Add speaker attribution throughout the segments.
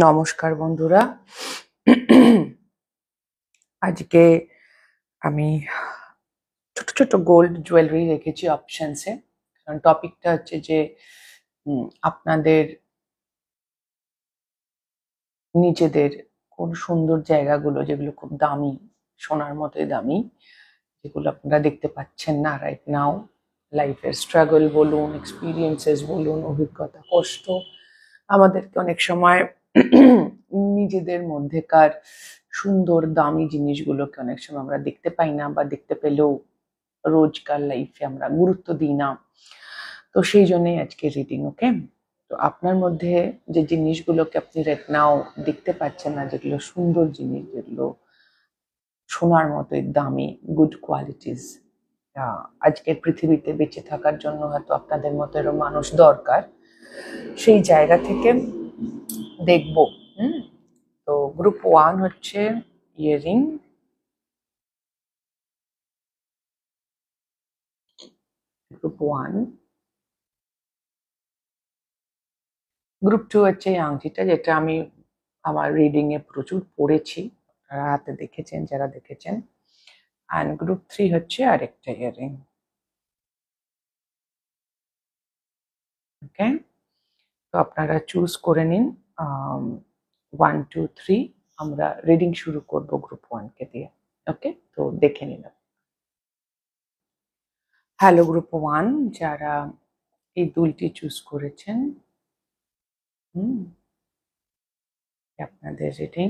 Speaker 1: নমস্কার বন্ধুরা। আজকে আমি ছোট ছোট গোল্ড জুয়েলারি রেখেছি অপশনসে। কারণ টপিকটা হচ্ছে যে আপনাদের নিজেদের কোন সুন্দর জায়গাগুলো যেগুলো খুব দামি, সোনার মতোই দামি, যেগুলো আপনারা দেখতে পাচ্ছেন না রাইট নাও। লাইফের স্ট্রাগল বলুন, এক্সপিরিয়েন্সেস বলুন, অভিজ্ঞতা, কষ্ট আমাদেরকে অনেক সময় নিজেদের মধ্যেকার সুন্দর দামি জিনিসগুলোকে অনেক সময় আমরা দেখতে পাই না, বা দেখতে পেলেও রোজকার লাইফে আমরা গুরুত্ব দিই না। তো সেই জন্যই আজকে রিডিং। ওকে, তো আপনার মধ্যে যে জিনিসগুলোকে আপনি রাইট নাও দেখতে পাচ্ছেন না, যেগুলো সুন্দর জিনিস, যেগুলো সোনার মতোই দামি, গুড কোয়ালিটিস, আজকের পৃথিবীতে বেঁচে থাকার জন্য হয়তো আপনাদের মতো এরকম মানুষ দরকার, সেই জায়গা থেকে দেখবো। তো গ্রুপ 1 হচ্ছে ইয়ারিং, গ্রুপ 1। গ্রুপ 2 হচ্ছে এই আংটিটা, যেটা আমি আমার রিডিং এ প্রচুর পড়েছি, আপনারা হাতে দেখেছেন যারা দেখেছেন। অ্যান্ড গ্রুপ 3 হচ্ছে আরেকটা ইয়ারিং। ওকে, তো আপনারা চুজ করে নিন 1 2 3। আমরা রিডিং শুরু করব গ্রুপ 1 কে দিয়ে। ওকে, তো দেখে নিন। হ্যালো গ্রুপ 1, যারা এই দুলটি চুজ করেছেন, আপনাদের রিডিং।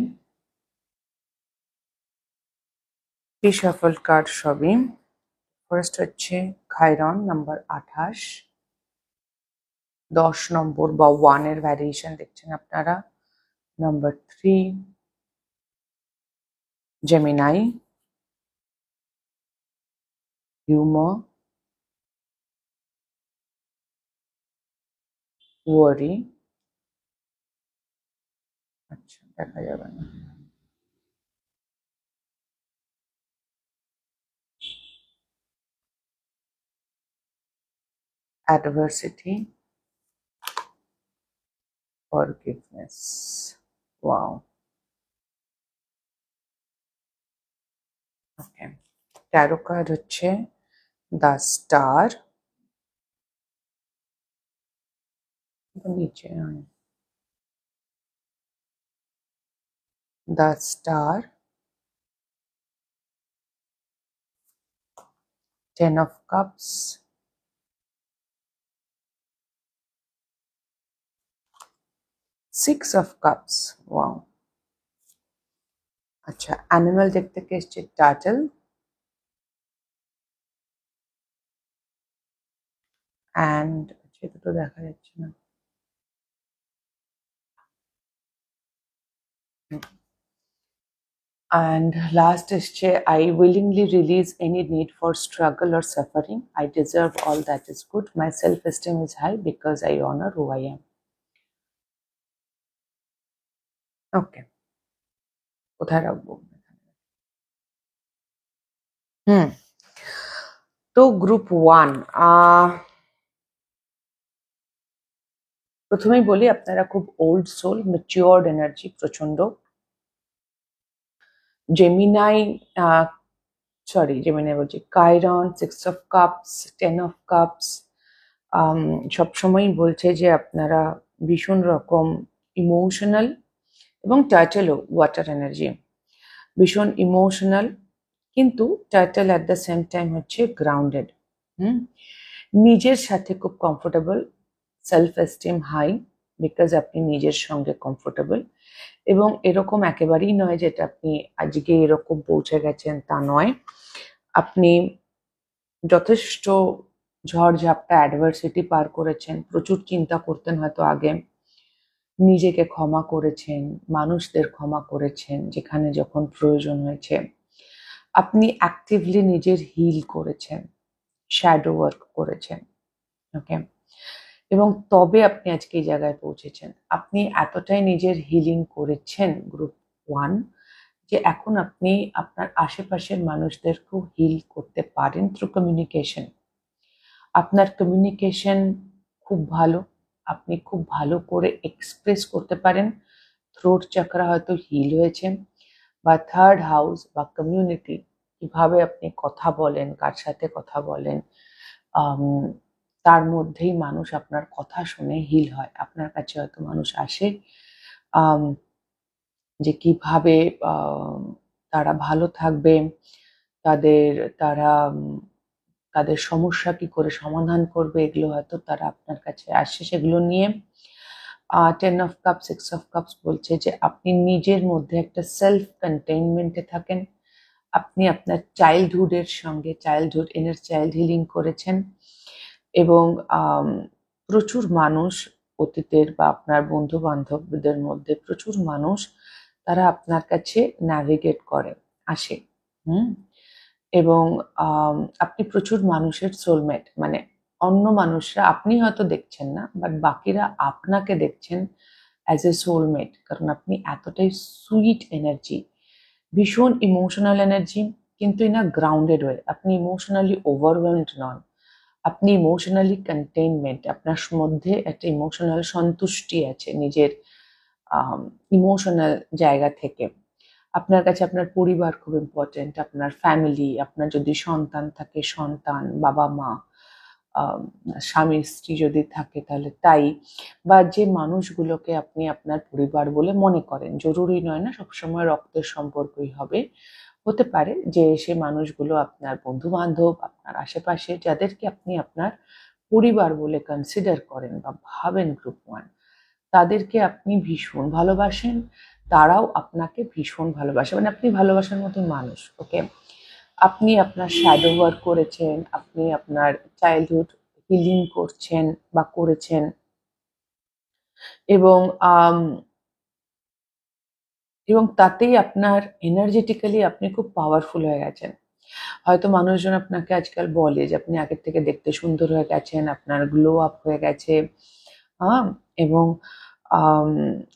Speaker 1: রিশাফল কার্ড সবই। ফার্স্ট হচ্ছে খাইরন নাম্বার 28, 10 নম্বর বা 1 এর ভ্যারিয়েশন দেখছেন আপনারা। নাম্বার 3 জেমিনাই, হিউমার, ওয়ারি, আচ্ছা দেখা যাবে না, অ্যাডভার্সিটি, ফরগিভনেস। ওয়াও, ওকে। ট্যারো কার্ড হচ্ছে দ্য স্টার, নিচে the star, 10 of cups, 6 of cups। Wow, আচ্ছা। অ্যানিমাল ডেক থেকে এসছে টার্টল, অ্যান্ড এটা তো দেখা যাচ্ছে না। And last এসছে I willingly release any need for struggle or suffering. I deserve all that is good. My self-esteem is high because I honor who I am. ওকে, কোথায় রাখবো? তো গ্রুপ 1, প্রথমেই বলি আপনারা খুব ওল্ড সোল, ম্যাচিওর্ড এনার্জি প্রচন্ড। Gemini, Gemini বলছি, Chiron 6 of cups, 10 of cups সবসময়ই বলছে যে আপনারা ভীষণ রকম ইমোশনাল, এবং টার্টেলও ওয়াটার এনার্জি, ভীষণ ইমোশনাল, কিন্তু turtle at the same time হচ্ছে গ্রাউন্ডেড। নিজের সাথে খুব comfortable, self esteem high, because আপনি নিজের সঙ্গে কমফোর্টেবল। এবং এরকম একেবারেই নয় যেটা আপনি আজকে এরকম পৌঁছে গেছেন, তা নয়। আপনি যথেষ্ট ঝড়ঝাপটা, অ্যাডভার্সিটি পার করেছেন, প্রচুর চিন্তা করতেন হয়তো আগে, নিজেকে ক্ষমা করেছেন, মানুষদের ক্ষমা করেছেন যেখানে যখন প্রয়োজন হয়েছে। আপনি অ্যাক্টিভলি নিজের হিল করেছেন, শ্যাডো ওয়ার্ক করেছেন। ওকে, এবং তবে আপনি আজকে এই জায়গায় পৌঁছেছেন। আপনি এতটাই নিজের হিলিং করেছেন গ্রুপ 1, যে এখন আপনি আপনার আশেপাশের মানুষদেরকেও হিল করতে পারেন থ্রু কমিউনিকেশন। আপনার কমিউনিকেশন খুব ভালো, আপনি খুব ভালো করে এক্সপ্রেস করতে পারেন, থ্রোট চাকরা হয়তো হিল হয়েছে, বা থার্ড হাউস বা কমিউনিটি, কিভাবে আপনি কথা বলেন, কার সাথে কথা বলেন, তার মধ্যেই মানুষ আপনার কথা শুনে হিল হয়। আপনার কাছে হয়তো মানুষ আসে যে কিভাবে তারা ভালো থাকবে, তাদের তারা তাদের সমস্যা কি করে সমাধান করবে, এগুলো হয়তো তারা আপনার কাছে আসে সেগুলো নিয়ে। 10 of Cups, 6 of Cups বলছে যে আপনি নিজের মধ্যে একটা সেলফ কন্টেইনমেন্টে থাকেন। আপনি আপনার চাইল্ডহুডের সঙ্গে ইনার চাইল্ড হিলিং করেছেন, এবং প্রচুর মানুষ অতীতের বা আপনার বন্ধু বান্ধবদের মধ্যে প্রচুর মানুষ তারা আপনার কাছে ন্যাভিগেট করে আসে। এবং আপনি প্রচুর মানুষের সোলমেট, মানে অন্য মানুষরা আপনি হয়তো দেখছেন না, বাট বাকিরা আপনাকে দেখছেন অ্যাজ এ সোলমেট, কারণ আপনি এতটাই সুইট এনার্জি, ভীষণ ইমোশনাল এনার্জি, কিন্তু ইন আ গ্রাউন্ডেড ওয়ে। আপনি ইমোশনালি ওভারওয়েলড নন, আপনি ইমোশনালি কন্টেইনমেন্ট, আপনার মধ্যে একটা ইমোশনাল সন্তুষ্টি আছে নিজের ইমোশনাল জায়গা থেকে। আপনার কাছে আপনার পরিবার খুব ইম্পর্টেন্ট, আপনার ফ্যামিলি, আপনার যদি সন্তান থাকে সন্তান, বাবা মা, স্বামী স্ত্রী যদি থাকে তাহলে তাই, বা যে মানুষগুলোকে আপনি আপনার পরিবার বলে মনে করেন, জরুরি নয় না সবসময় রক্তের সম্পর্কই হবে, হতে পারে যে সে মানুষগুলো আপনার বন্ধু বান্ধব, আপনার আশেপাশে যাদেরকে আপনি আপনার পরিবার বলে কনসিডার করেন বা ভাবেন গ্রুপ ওয়ান, তাদেরকে আপনি ভীষণ ভালোবাসেন, তারাও আপনাকে ভীষণ ভালোবাসে, মানে আপনি ভালোবাসার মতো মানুষ। ওকে, আপনি আপনার শ্যাডো ওয়ার্ক করেছেন, আপনি আপনার চাইল্ডহুড হিলিং করছেন বা করেছেন, এবং এবং তাতেই আপনার এনার্জেটিক্যালি আপনি খুব পাওয়ারফুল হয়ে গেছেন। হয়তো মানুষজন আপনাকে আজকাল বলে যে আপনি আগের থেকে দেখতে সুন্দর হয়ে গেছেন, আপনার গ্লো আপ হয়ে গেছে, এবং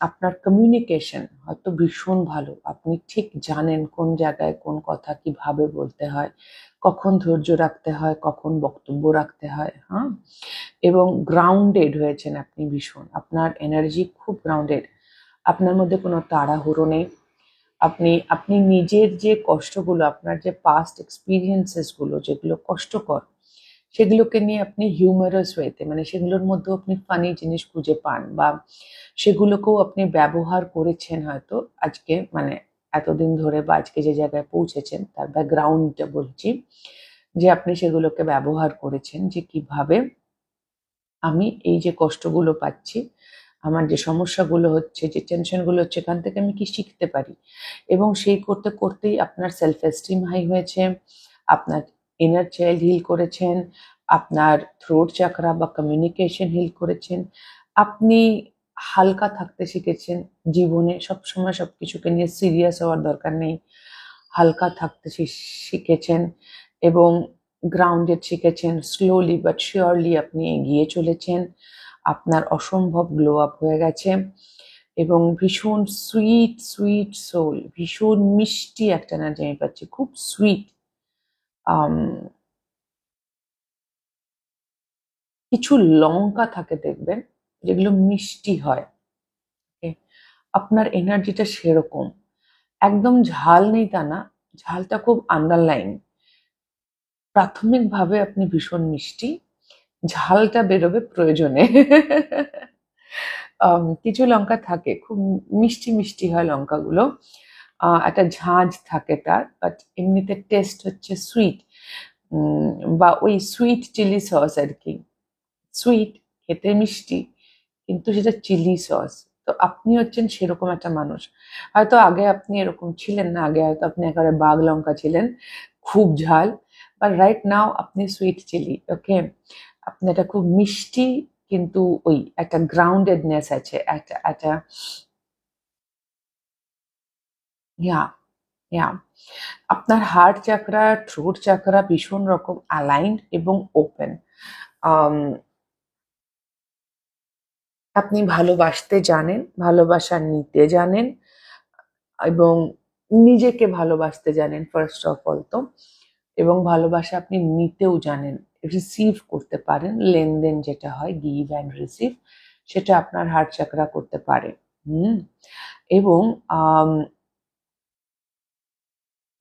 Speaker 1: আপনার কমিউনিকেশন হয়তো ভীষণ ভালো, আপনি ঠিক জানেন কোন জায়গায় কোন কথা কিভাবে বলতে হয়, কখন ধৈর্য রাখতে হয়, কখন বক্তব্য রাখতে হয়, এবং গ্রাউন্ডেড হয়েছেন আপনি ভীষণ, আপনার এনার্জি খুব গ্রাউন্ডেড, আপনার মধ্যে কোনো তাড়াহুড়ো নেই। আপনি আপনি নিজের যে কষ্টগুলো, আপনার যে পাস্ট এক্সপিরিয়েন্সেসগুলো যেগুলো কষ্টকর, সেগুলোকে নিয়ে আপনি হিউমারাস ওয়েতে, মানে সেগুলোর মধ্যেও আপনি ফানি জিনিস খুঁজে পান, বা সেগুলোকেও আপনি ব্যবহার করেছেন হয়তো আজকে, মানে এতদিন ধরে বা আজকে যে জায়গায় পৌঁছেছেন তার ব্যাকগ্রাউন্ডটা বলছি, যে আপনি সেগুলোকে ব্যবহার করেছেন যে কিভাবে আমি এই যে কষ্টগুলো পাচ্ছি, আমার যে সমস্যাগুলো হচ্ছে, যে টেনশনগুলো হচ্ছে, এখান থেকে আমি কি শিখতে পারি, এবং সেই করতে করতেই আপনার সেলফ এস্টিম হাই হয়েছে, আপনার ইনার চাইল্ড হিল করেছেন, আপনার থ্রোট চাকরা বা কমিউনিকেশন হিল করেছেন, আপনি হালকা থাকতে শিখেছেন জীবনে, সবসময় সবকিছুকে নিয়ে সিরিয়াস হওয়ার দরকার নেই, হালকা থাকতে শিখেছেন, এবং গ্রাউন্ডেড শিখেছেন, স্লোলি বাট শিওরলি আপনি এগিয়ে চলেছেন, আপনার অসম্ভব গ্লো আপ হয়ে গেছে, এবং ভীষণ সুইট সুইট সোল, ভীষণ মিষ্টি একটা এনার্জি আমি পাচ্ছি, খুব সুইট। কিছু লঙ্কা থাকে দেখবেন যেগুলো মিষ্টি হয়, আপনার এনার্জিটা সেরকম, একদম ঝাল নেই তা না, ঝালটা খুব আন্ডারলাইন, প্রাথমিকভাবে আপনি ভীষণ মিষ্টি, ঝালটা বেরোবে প্রয়োজনে। কিছু লঙ্কা থাকে খুব মিষ্টি মিষ্টি হয় লঙ্কাগুলো, একটা ঝাঁঝ থাকে তার, বাট এমনিতে টেস্ট হচ্ছে সুইট, বা ওই সুইট চিলি সস আর কি, সুইট খেতে মিষ্টি, কিন্তু সেটা চিলি সস। তো আপনি হচ্ছেন সেরকম একটা মানুষ, হয়তো আগে আপনি এরকম ছিলেন না, আগে হয়তো আপনি একেবারে বাঘ লঙ্কা ছিলেন, খুব ঝাল, বাট রাইট নাও আপনি সুইট চিলি। ওকে, আপনি এটা খুব মিষ্টি, কিন্তু ওই একটা গ্রাউন্ডেডনেস আছে, একটা একটা ইয়া ইয়া আপনার হার্ট চাকরা, থ্রোট চাকরা ভীষণ রকম অ্যালাইন্ড এবং ওপেন। আপনি ভালোবাসতে জানেন, ভালোবাসা নিতে জানেন, এবং নিজেকে ভালোবাসতে জানেন ফার্স্ট অফ অল তো, এবং ভালোবাসা আপনি নিতেও জানেন, রিসিভ করতে পারেন, লেনদেন যেটা হয় গিভ অ্যান্ড রিসিভ, সেটা আপনার হার্ট চাকরা করতে পারে। এবং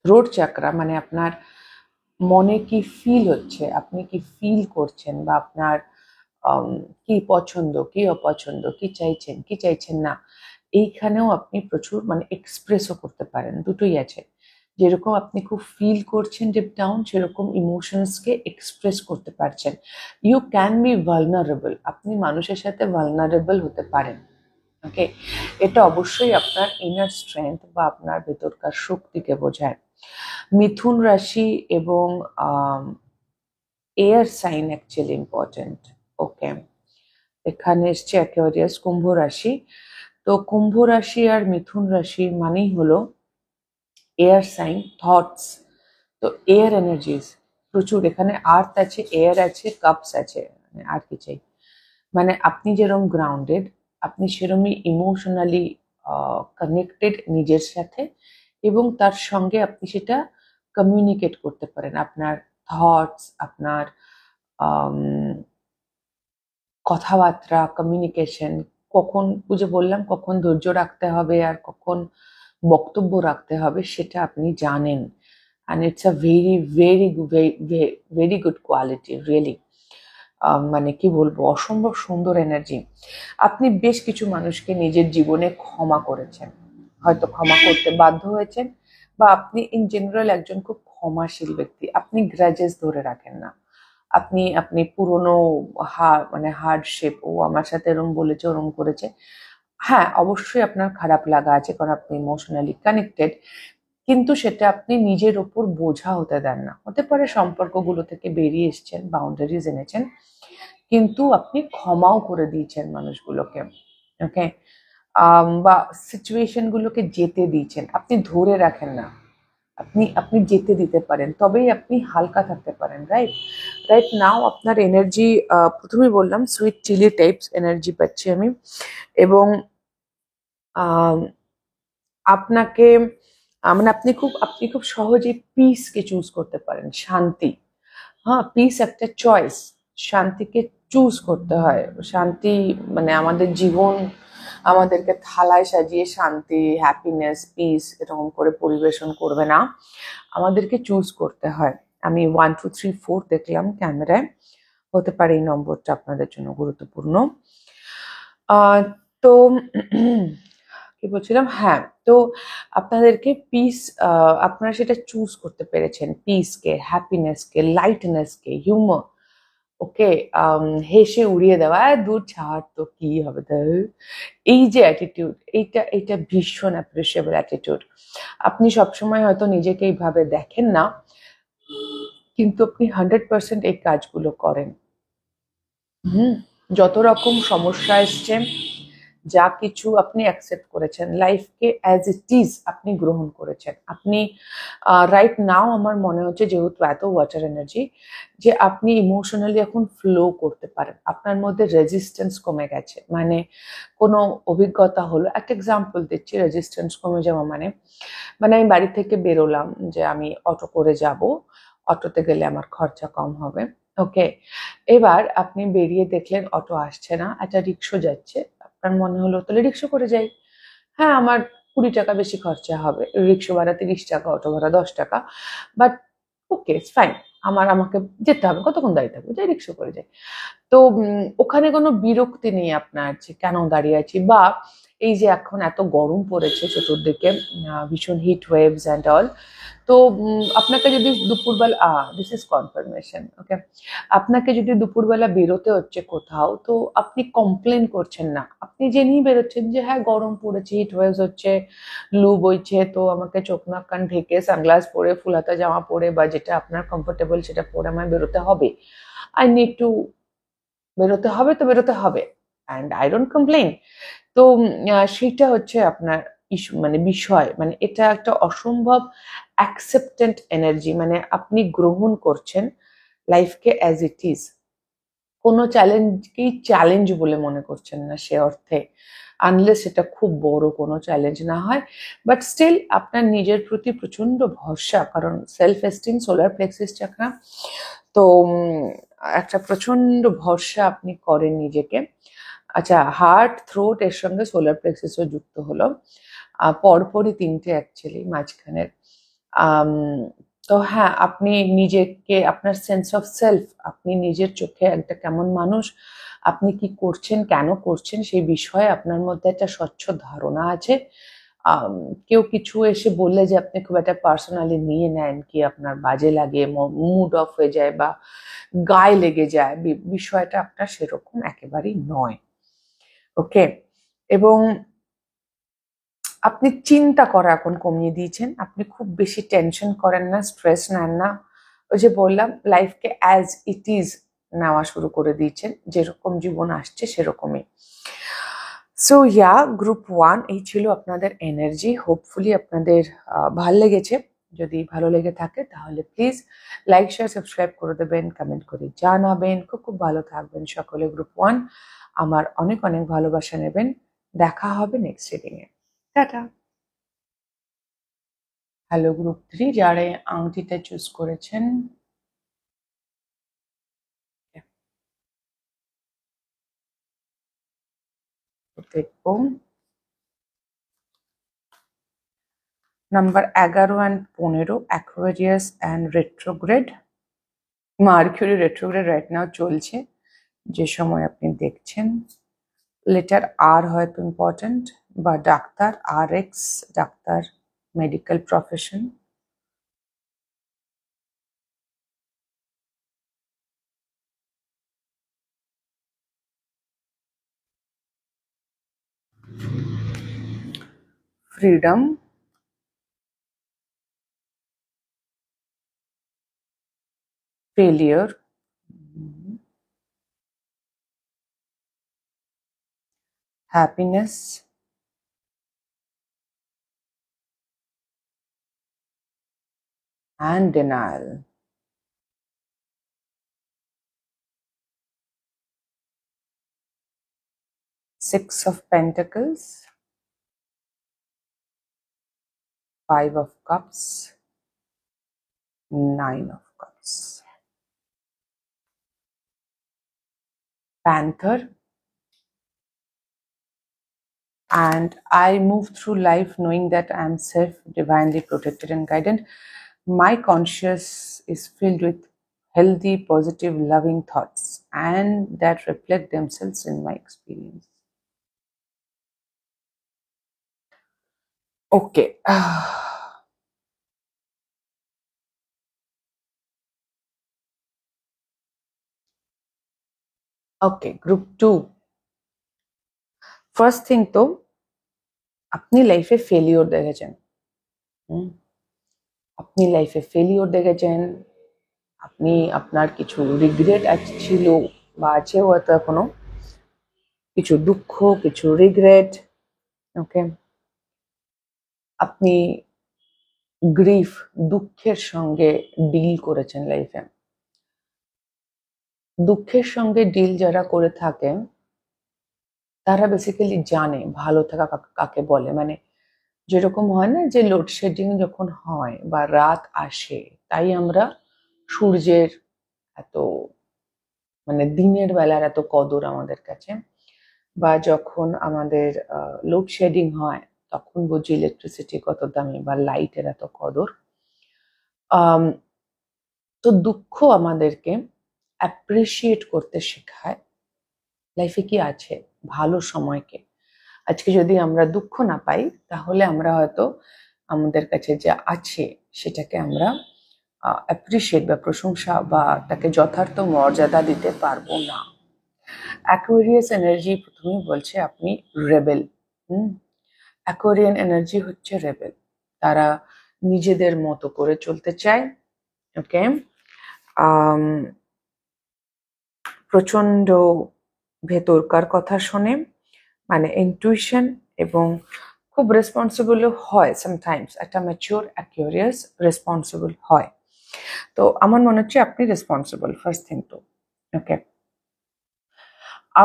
Speaker 1: রোড চাকরা মানে আপনার মনে কি ফিল হচ্ছে, আপনি কি ফিল করছেন, বা আপনার কি পছন্দ কি অপছন্দ, কি চাইছেন কি চাইছেন না, এইখানেও আপনি প্রচুর মানে এক্সপ্রেসও করতে পারেন। দুটোই আছে। যেরকম আপনি খুব ফিল করছেন ডিপ ডাউন, সেরকম ইমোশনসকে এক্সপ্রেস করতে পারছেন। ইউ ক্যান বি ভালনারেবল, আপনি মানুষের সাথে ভালনারেবল হতে পারেন। ওকে, এটা অবশ্যই আপনার ইনার স্ট্রেংথ বা আপনার ভেতরকার শক্তিকে বোঝায়। মিথুন রাশি এবং এয়ার সাইন অ্যাকচুয়ালি ইম্পর্টেন্ট। ওকে, এখানে এসছে অ্যাকোয়ারিয়াস, কুম্ভ রাশি। তো কুম্ভ রাশি আর মিথুন রাশি মানেই হলো এয়ার সাইন, থটস। তো এয়ার এনার্জিস প্রচুর এখানে, আর্থ আছে, এয়ার আছে, কাপস আছে, মানে আর কি চাই। মানে আপনি যেরকম গ্রাউন্ডেড, আপনি সেরকমই ইমোশনালি কানেক্টেড নিজের সাথে, এবং তার সঙ্গে আপনি সেটা কমিউনিকেট করতে পারেন। আপনার থটস, আপনার কথাবার্তা, কমিউনিকেশন, কখন বুঝে বললাম, কখন ধৈর্য রাখতে হবে আর কখন বক্তব্য রাখতে হবে, সেটা আপনি জানেন। And it's a very very very good quality, really. মানে কি বলবো, অসম্ভব সুন্দর এনার্জি। আপনি বেশ কিছু মানুষকে নিজের জীবনে ক্ষমা করেছেন, হয়তো ক্ষমা করতে বাধ্য হয়েছেন, বা আপনি ইন জেনারেল একজন খুব ক্ষমাশীল ব্যক্তি। আপনি গ্রাজেস ধরে রাখেন না। আপনি আপনি পুরনো মানে হার্ডশেপ, ও আমার সাথে এরম বলেছে, ওরম করেছে। হ্যাঁ, অবশ্যই আপনার খারাপ লাগা আছে, কারণ আপনি ইমোশনালি কানেক্টেড, কিন্তু সেটা আপনি নিজের ওপর বোঝা হতে দেন না। হতে পারে সম্পর্কগুলো থেকে বেরিয়ে এসছেন, বাউন্ডারিজ এনেছেন, কিন্তু আপনি ক্ষমাও করে দিয়েছেন মানুষগুলোকে। ওকে, বা সিচুয়েশন গুলোকে যেতে দিয়েছেন, আপনি ধরে রাখেন না। আপনি আপনি যেতে দিতে পারেন, তবেই আপনি হালকা থাকতে পারেন। রাইট রাইট নাও আপনার এনার্জি, প্রথমেই বললাম সুইট চিলি টাইপস এনার্জি পাচ্ছি আমি। এবং আপনাকে মানে আপনি খুব সহজে পিসকে চুজ করতে পারেন, শান্তি। হ্যাঁ, পিস একটা চয়েস, শান্তিকে চুজ করতে হয়। শান্তি মানে আমাদের জীবন আমাদেরকে থালায় সাজিয়ে শান্তি, হ্যাপিনেস, পিস এরকম করে পরিবেশন করবে না, আমাদেরকে চুজ করতে হয়। আমি 1 2 3 4 দেখলাম ক্যামেরায়, হতে পারে এই নম্বরটা আপনাদের জন্য গুরুত্বপূর্ণ। তো কি বলছিলাম, হ্যাঁ, তো আপনাদেরকে পিস, আপনারা সেটা চুজ করতে পেরেছেন, পিসকে, হ্যাপিনেসকে, লাইটনেসকে, হিউমার। ওকে, হেসে উড়িয়ে দেওয়া, দূর ছাড় তো কি হবে, এই যে অ্যাটিটিউড, এইটা ভীষণ অ্যাপ্রিসিয়েবল অ্যাটিটিউড। আপনি সবসময় হয়তো নিজেকে এইভাবে দেখেন না, কিন্তু আপনি 100% এই কাজগুলো করেন। যত রকম সমস্যা এসছে, যা কিছু আপনি অ্যাকসেপ্ট করেছেন, লাইফকে অ্যাজ ইট ইজ আপনি গ্রহণ করেছেন। আপনি রাইট নাও আমার মনে হচ্ছে, যেহেতু এত ওয়াটার এনার্জি, যে আপনি ইমোশনালি এখন ফ্লো করতে পারেন। আপনার মধ্যে রেজিস্ট্যান্স কমে গেছে, মানে কোনো অভিজ্ঞতা হলো, একটা এক্সাম্পল দিচ্ছি, রেজিস্ট্যান্স কমে যাওয়া মানে, মানে আমি বাড়ি থেকে বেরোলাম যে আমি অটো করে যাব, অটোতে গেলে আমার খরচা কম হবে। ওকে, এবার আপনি বেরিয়ে দেখলেন অটো আসছে না, একটা রিক্সা যাচ্ছে, আপনার মনে হলো তাহলে রিক্সা করে যাই। হ্যাঁ, আমার 20 টাকা বেশি খরচা হবে, রিক্সা ভাড়া 30 টাকা, অটো ভাড়া 10 টাকা, বাট ওকে ফাইন, আমাকে যেতে হবে, কতক্ষণ দাঁড়িয়ে থাকবো, যাই রিক্সা করে যাই। তো ওখানে কোনো বিরক্তি নেই আপনার যে কেন দাঁড়িয়ে আছি, বা এই যে এখন এত গরম পড়েছে চতুর্দিকে, ভীষণ হিট ওয়েভস অ্যান্ড অল। তো আপনাকে যদি দুপুরবেলা, দিস ইজ কনফার্মেশন, ওকে, আপনাকে যদি দুপুরবেলা বেরোতে হচ্ছে কোথাও, তো আপনি কমপ্লেন করছেন না, আপনি জেনেই বেরোচ্ছেন যে হ্যাঁ গরম পড়েছে, হিট ওয়েভস হচ্ছে, লু বইছে, তো আমাকে চোখ নাক কান ঢেকে সানগ্লাস পরে ফুল হাতা জামা পরে, বা যেটা আপনার কমফোর্টেবল সেটা পরে আমায় বেরোতে হবে। আই নিড টু, বেরোতে হবে তো বেরোতে হবে, অ্যান্ড আই ডোন্ট কমপ্লেন। তো সেইটা হচ্ছে আপনার ইস্যু, মানে বিষয়, মানে এটা একটা অসম্ভব অ্যাকসেপ্টেন্ট এনার্জি, মানে আপনি গ্রহণ করছেন লাইফকে অ্যাজ ইট ইজ, কোনো চ্যালেঞ্জকেই চ্যালেঞ্জ বলে মনে করছেন না সে অর্থে, আনলেস সেটা খুব বড় কোনো চ্যালেঞ্জ না হয়। বাট স্টিল আপনার নিজের প্রতি প্রচন্ড ভরসা, কারণ সেলফ এস্টিম, সোলার প্লেক্সিস চাকরা, তো একটা প্রচন্ড ভরসা আপনি করেন নিজেকে। আচ্ছা, হার্ট, থ্রোট এর সঙ্গে সোলার প্লেক্সাসও যুক্ত হলো, পরপরই তিনটে অ্যাকচুয়ালি মাঝখানের। আম, তো হ্যাঁ, আপনি নিজেকে, আপনার সেন্স অফ সেলফ, আপনি নিজের চোখে একটা কেমন মানুষ, আপনি কি করছেন, কেন করছেন, সেই বিষয়ে আপনার মধ্যে একটা স্বচ্ছ ধারণা আছে। আম, কেউ কিছু এসে বললে যে আপনি খুব একটা পার্সোনালি নিয়ে নেন, কি আপনার বাজে লাগে, মুড অফ হয়ে যায় বা গায়ে লেগে যায়, বিষয়টা আপনার সেরকম একেবারেই নয়। ওকে। এবং আপনি চিন্তা করা এখন কমিয়ে দিয়েছেন, আপনি খুব বেশি টেনশন করেন না, স্ট্রেস নেন না। ওই যে বললাম, লাইফকে অ্যাজ ইট ইজ নেওয়া শুরু করে দিয়েছেন, যেরকম জীবন আসছে সেরকমই। সো ইয়া, গ্রুপ 1 এই ছিল আপনাদের এনার্জি। হোপফুলি আপনাদের ভালো লেগেছে। যদি ভালো লেগে থাকে তাহলে প্লিজ লাইক, শেয়ার, সাবস্ক্রাইব করে দেবেন, কমেন্ট করে জানাবেন। খুব খুব ভালো থাকবেন সকলে। গ্রুপ 1 আমার অনেক অনেক ভালোবাসা নেবেন। দেখা হবে next reading a. Tata. Hello group 3, যারা আংটিটা চুজ করেছেন, দেখবো number 11 and 15, Aquarius and retrograde. Mercury retrograde right now চলছে, যে সময় আপনি দেখছেন। লেটার আর হয়তো ইম্পর্টেন্ট, বা ডাক্তার, আর এক্স, ডাক্তার, medical profession. Freedom, failure, happiness, and denial. Six of Pentacles, Five of Cups, Nine of Cups, Panther, and I move through life knowing that I am safe, divinely protected and guided. My conscious is filled with healthy, positive, loving thoughts, and that reflect themselves in my experience. Okay. Okay, group 2. First thing তো আপনি লাইফে failure দেখেছেন। আপনি লাইফে failure দেখেছেন, আপনি আপনার কিছু রিগ্রেট ছিল বা আছে হয়তো এখনো, কিছু দুঃখ, কিছু রিগ্রেট। ওকে। আপনি গ্রিফ, দুঃখের সঙ্গে ডিল করেছেন লাইফে। দুঃখের সঙ্গে ডিল যারা করে থাকে তারা বেসিক্যালি জানে ভালো থাকা কাকে বলে। মানে যেরকম হয় না যে লোডশেডিং যখন হয় বা রাত আসে, তাই আমরা সূর্যের এত, মানে দিনের বেলার এত কদর আমাদের কাছে, বা যখন আমাদের লোডশেডিং হয় তখন বুঝি ইলেকট্রিসিটি কত দামি বা লাইটের এত কদর। তো দুঃখ আমাদেরকে অ্যাপ্রিসিয়েট করতে শেখায় লাইফে কি আছে, ভালো সময়কে। আজকে যদি আমরা দুঃখ না পাই তাহলে আমরা হয়তো আমাদের কাছে যা আছে সেটাকে আমরা অ্যাপ্রিসিয়েট বা প্রশংসা বা তাকে যথার্থ মর্যাদা দিতে পারবো না। অ্যাকোয়ারিয়াস এনার্জি প্রথমেই বলছে আপনি রেবেল। অ্যাকোয়ারিয়ান এনার্জি হচ্ছে রেবেল, তারা নিজেদের মতো করে চলতে চায়। ওকে। প্রচন্ড ভেতরকার কথা শোনে, মানে ইনটুইশন, এবং খুব রেসপন্সিবল হয় সামটাইমস। একটা ম্যাচিওর অ্যাকোয়ারিয়াস রেসপন্সিবল হয়। তো আমার মনে হচ্ছে আপনি রেসপন্সিবল, ফার্স্ট থিং তো। ওকে।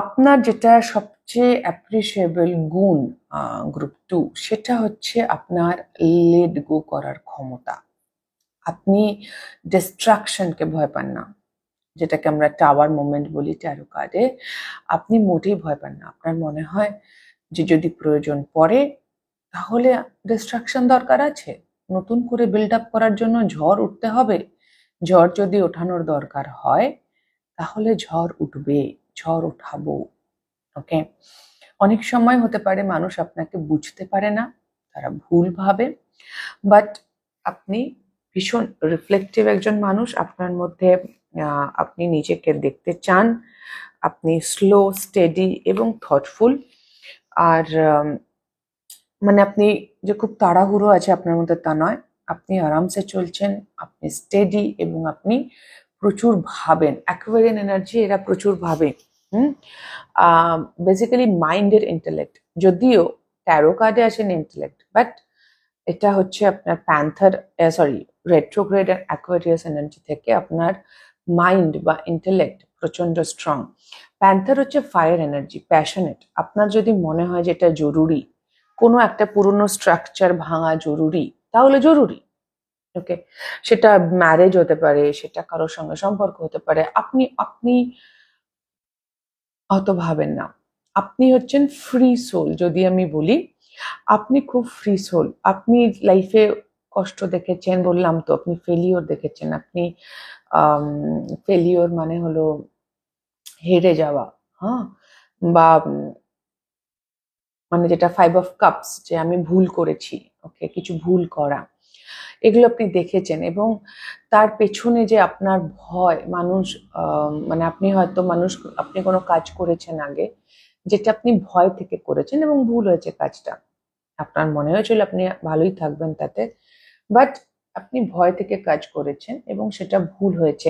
Speaker 1: আপনার যেটা সবচেয়ে অ্যাপ্রিসিয়েবল গুণ গ্রুপ 2, সেটা হচ্ছে আপনার লেট গো করার ক্ষমতা। আপনি ডিস্ট্রাকশনকে ভয় পান না। যেটাকে আমরা টাওয়ার মোমেন্ট বলি ট্যারো কার্ডে, আপনি মোটেই ভয় পান না। আপনার মনে হয় যে যদি প্রয়োজন পড়ে তাহলে ডিস্ট্রাকশন দরকার আছে, নতুন করে বিল্ড আপ করার জন্য ঝড় উঠতে হবে। ঝড় যদি ওঠানোর দরকার হয় তাহলে ঝড় উঠবে, ঝড় ওঠাবো। ওকে, অনেক সময় হতে পারে মানুষ আপনাকে বুঝতে পারে না, তারা ভুল ভাবে, বাট আপনি ভীষণ রিফ্লেক্টিভ একজন মানুষ। আপনার মধ্যে আপনি নিজেকে দেখতে চান, আপনি স্লো, স্টেডি এবং থটফুল। আর মানে আপনি যে খুব তাড়াহুড়ো আছে আপনার মধ্যে তা নয়, আপনি আরামসে চলছেন, আপনি স্টেডি এবং আপনি প্রচুর ভাবেন। অ্যাকুয়ারিয়ান এনার্জি, এরা প্রচুর ভাবে। বেসিক্যালি মাইন্ডের ইন্টেলেক্ট, যদিও ট্যারো কার্ডে আসেন ইন্টেলেক্ট, বাট এটা হচ্ছে আপনার প্যান্থার সরি রেট্রোগ্রেড আর অ্যাকোয়ারিয়াস এনার্জি থেকে আপনার মাইন্ড বা ইন্টেলেক্ট প্রচন্ড স্ট্রং। প্যান্থার হচ্ছে ফায়ার এনার্জি, প্যাশনেট। আপনার যদি মনে হয় যে এটা জরুরি, কোনো একটা পুরনো স্ট্রাকচার ভাঙা জরুরি, তাহলে জরুরি। ওকে, সেটা ম্যারেজ হতে পারে, সেটা কারোর সঙ্গে সম্পর্ক হতে পারে, আপনি আপনি অত ভাবেন না। আপনি হচ্ছেন ফ্রি সোল। যদি আমি বলি আপনি খুব ফ্রি সোল, আপনি লাইফে কষ্ট দেখেছেন, বললাম তো, আপনি ফেলিওর দেখেছেন। আপনি ফেলিওর মানে হলো হেরে যাওয়া, হ্যাঁ, বা মানে যেটা 5 of Cups, যে আমি ভুল করেছি, ওকে, কিছু ভুল করা, এগুলো আপনি দেখেছেন। এবং তার পেছনে যে আপনার ভয়, মানুষ মানে আপনি হয়তো আপনি কোনো কাজ করেছেন আগে, যেটা আপনি ভয় থেকে করেছেন এবং ভুল হয়েছে কাজটা, আপনার মনে হয়েছিল আপনি ভালোই থাকবেন তাতে, বাট আপনি ভয় থেকে কাজ করেছেন এবং সেটা ভুল হয়েছে।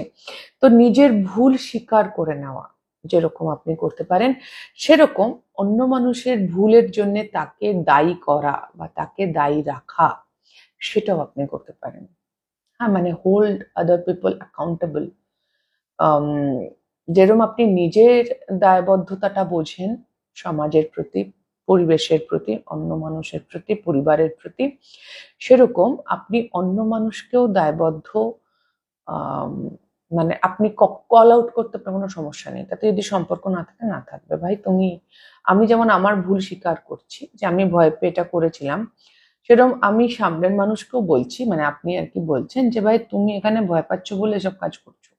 Speaker 1: তো নিজের ভুল স্বীকার করে নেওয়া যেরকম আপনি করতে পারেন, সেরকম অন্য মানুষের ভুলের জন্য তাকে দায়ী করা বা তাকে দায়ী রাখা, সেটাও আপনি করতে পারেন। হ্যাঁ, মানে হোল্ড আদার পিপল অ্যাকাউন্টেবল। যেরকম আপনি নিজের দায়বদ্ধতাটা বোঝেন সমাজের প্রতি, পরিবেশের প্রতি, অন্য মানুষের প্রতি, পরিবারের প্রতি, সেরকম আপনি অন্য মানুষকেও দায়বদ্ধ। মানে আপনি কল আউট করতে আপনার কোনো সমস্যা নেই, তাতে যদি সম্পর্ক না থাকে না থাকবে। ভাই তুমি, আমি যেমন আমার ভুল স্বীকার করছি যে আমি ভয় পেয়ে এটা করেছিলাম, সেরকম আমি সামনের মানুষকেও বলছি, মানে আপনি আর কি বলছেন যে ভাই তুমি এখানে ভয় পাচ্ছ বলে এসব কাজ করছো,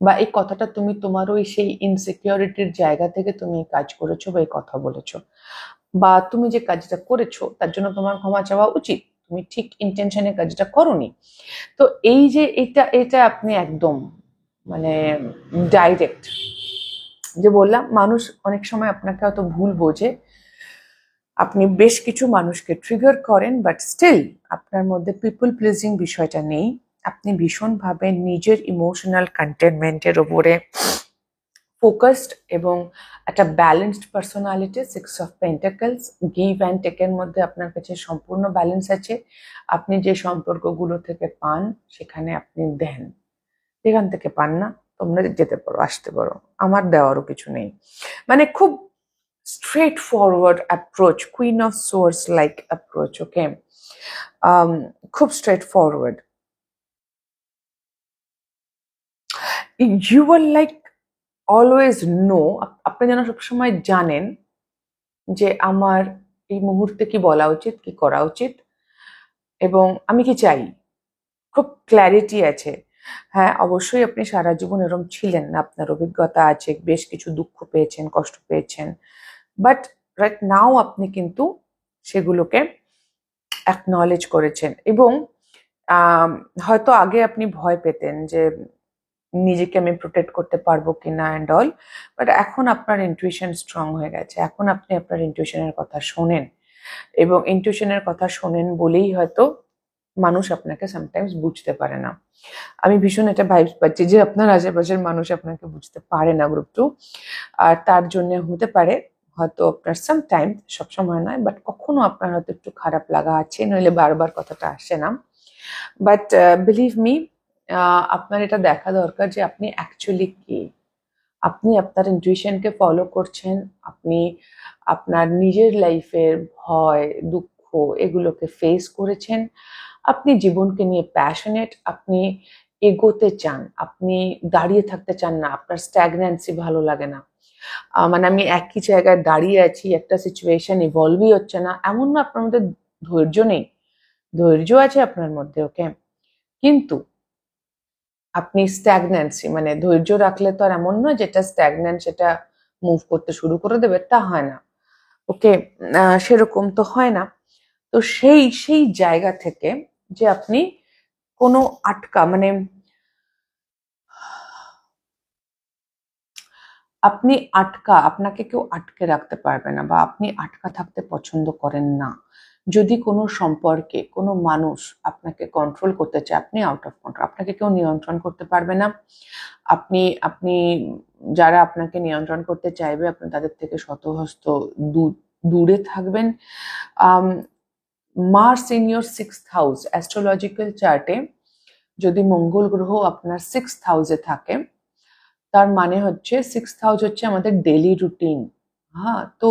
Speaker 1: বা এই কথাটা তুমি তোমার ওই সেই ইনসিকিউরিটির জায়গা থেকে তুমি এই কাজ করেছো বা এই কথা বলেছো, বা তুমি যে কাজটা করেছো তার জন্য তোমার ক্ষমা চাওয়া উচিত, তুমি ঠিক ইন্টেনশনে কাজটা করোনি। তো এই যে এটা এটা আপনি একদম মানে ডাইরেক্ট, যে বললাম মানুষ অনেক সময় আপনাকে হয়তো ভুল বোঝে, আপনি বেশ কিছু মানুষকে ট্রিগার করেন, বাট স্টিল আপনার মধ্যে পিপল প্লিজিং বিষয়টা নেই। আপনি ভীষণভাবে নিজের ইমোশনাল কন্টেনমেন্টের ওপরে ফোকাসড এবং একটা balanced personality. 6 of Pentacles, give and টেকের মধ্যে আপনার কাছে সম্পূর্ণ ব্যালেন্স আছে। আপনি যে সম্পর্কগুলো থেকে পান সেখানে আপনি দেন, যেখান থেকে পান না তোমরা যেতে পারো, আসতে পারো, আমার দেওয়ারও কিছু নেই। মানে খুব straight forward approach, queen of swords like approach. Okay, খুব straight forward. You are like always no, আপনি যেন সবসময় জানেন যে আমার এই মুহূর্তে কি বলা উচিত, কি করা উচিত, এবং আমি কি চাই, খুব ক্ল্যারিটি আছে। হ্যাঁ, অবশ্যই আপনি সারা জীবন এরকম ছিলেন না, আপনার অভিজ্ঞতা আছে, বেশ কিছু দুঃখ পেয়েছেন, কষ্ট পেয়েছেন, বাট রাইট নাও আপনি কিন্তু সেগুলোকে অ্যাকনলেজ করেছেন। এবং হয়তো আগে আপনি ভয় পেতেন যে নিজেকে আমি প্রোটেক্ট করতে পারবো কিনা অ্যান্ড অল, বাট এখন আপনার ইনটুইশন স্ট্রং হয়ে গেছে, এখন আপনি আপনার ইনটুইশনের কথা শোনেন, এবং ইনটুইশনের কথা শোনেন বলেই হয়তো মানুষ আপনাকে সামটাইমস বুঝতে পারে না। আমি ভীষণ এটা ভাইবস পাচ্ছি যে আপনার আশেপাশের মানুষ আপনাকে বুঝতে পারে না, গ্রুপ 2, আর তার জন্য হতে পারে হয়তো আপনার সামটাইম, সবসময় নয়, বাট কখনো আপনার হয়তো একটু খারাপ লাগা আছে, নইলে বারবার কথাটা আসে না। বাট বিলিভ মি, আপনার এটা দেখা দরকার যে আপনি অ্যাকচুয়ালি কি, আপনি আপনার ইনটুইশনকে ফলো করছেন, আপনি আপনার নিজের লাইফের ভয়, দুঃখ, এগুলোকে ফেস করেছেন, আপনি জীবনকে নিয়ে প্যাশনেট, আপনি এগোতে চান, আপনি দাঁড়িয়ে থাকতে চান না, আপনার স্ট্যাগন্যান্সি ভালো লাগে না, মানে আমি একই জায়গায় দাঁড়িয়ে আছি, একটা সিচুয়েশন ইভলভই হচ্ছে না, এমন না আপনার মধ্যে ধৈর্য নেই, ধৈর্য আছে আপনার মধ্যে, ওকে, কিন্তু আপনি স্ট্যাগন্যান্সি মানে ধৈর্য রাখলে তো আর এমন নয় যেটা স্ট্যাগন্যান্ট সেটা মুভ করতে শুরু করে দেবে, তা হয় না, ওকে, সেরকম তো হয় না। তো সেই সেই জায়গা থেকে যে আপনি কোনো আটকা মানে আপনি আপনাকে কেউ আটকে রাখতে পারবে না, বা আপনি আটকা থাকতে পছন্দ করেন না। যদি কোনো সম্পর্কে কোনো মানুষ আপনাকে কন্ট্রোল করতে চায়, আপনি আউট অফ কন্ট্রোল, আপনাকে কেউ নিয়ন্ত্রণ করতে পারবে না। আপনি আপনি যারা আপনাকে নিয়ন্ত্রণ করতে চাইবে আপনি তাদের থেকে শতহস্ত দূরে থাকবেন। Mars in your 6th house, astrological চার্টে যদি মঙ্গল গ্রহ আপনার 6th হাউসে থাকে, তার মানে হচ্ছে 6th হাউস হচ্ছে আমাদের ডেলি রুটিন। হ্যাঁ, তো